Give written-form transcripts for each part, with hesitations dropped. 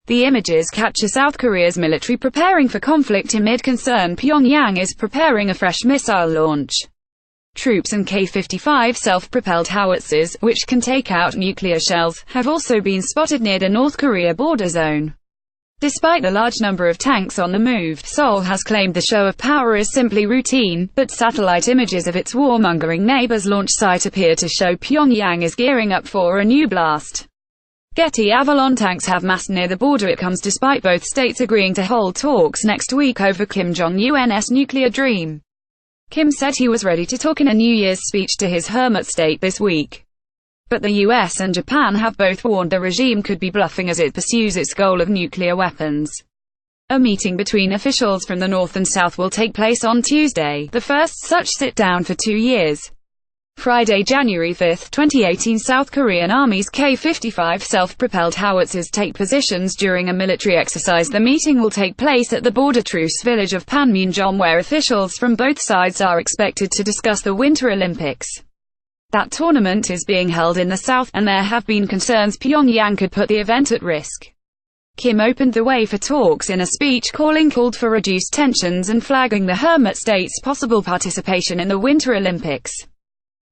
The images capture South Korea's military preparing for conflict amid concern Pyongyang is preparing a fresh missile launch. Troops and K-55 self-propelled howitzers, which can take out nuclear shells, have also been spotted near the North Korea border zone. Despite the large number of tanks on the move, Seoul has claimed the show of power is simply routine, but satellite images of its warmongering neighbor's launch site appear to show Pyongyang is gearing up for a new blast. GETTY AVALONTanks have massed near the border. It comes despite both states agreeing to hold talks next week over Kim Jong-un's nuclear dream. Kim said he was ready to talk in a New Year's speech to his hermit state this week. But the US and Japan have both warned the regime could be bluffing as it pursues its goal of nuclear weapons. A meeting between officials from the North and South will take place on Tuesday, the first such sit-down for 2 years. Friday, January 5, 2018, South Korean Army's K-55 self-propelled howitzers take positions during a military exercise. The meeting will take place at the border truce village of Panmunjom, where officials from both sides are expected to discuss the Winter Olympics. That tournament is being held in the south, and there have been concerns Pyongyang could put the event at risk. Kim opened the way for talks in a speech called for reduced tensions and flagging the hermit state's possible participation in the Winter Olympics.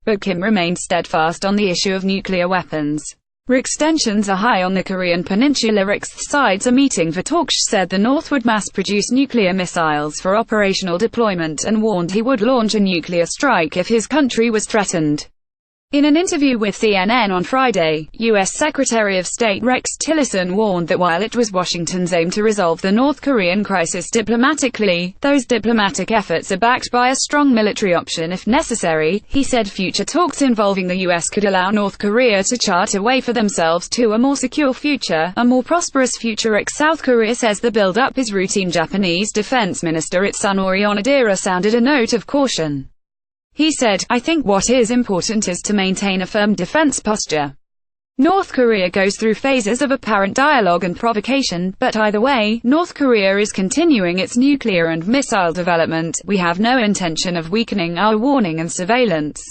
But Kim remained steadfast on the issue of nuclear weapons. REXTensions are high on the Korean peninsula. Sides are meeting for talks. Said the North would mass-produce nuclear missiles for operational deployment and warned he would launch a nuclear strike if his country was threatened. In an interview with CNN on Friday, U.S. Secretary of State Rex Tillerson warned that while it was Washington's aim to resolve the North Korean crisis diplomatically, those diplomatic efforts are backed by a strong military option if necessary. He said future talks involving the U.S. could allow North Korea to chart a way for themselves to a more secure future, a more prosperous future. South Korea says the build-up is routine. Japanese Defense Minister Itsunori Onodera sounded a note of caution. He said, "I think what is important is to maintain a firm defense posture. North Korea goes through phases of apparent dialogue and provocation, but either way, North Korea is continuing its nuclear and missile development. We have no intention of weakening our warning and surveillance."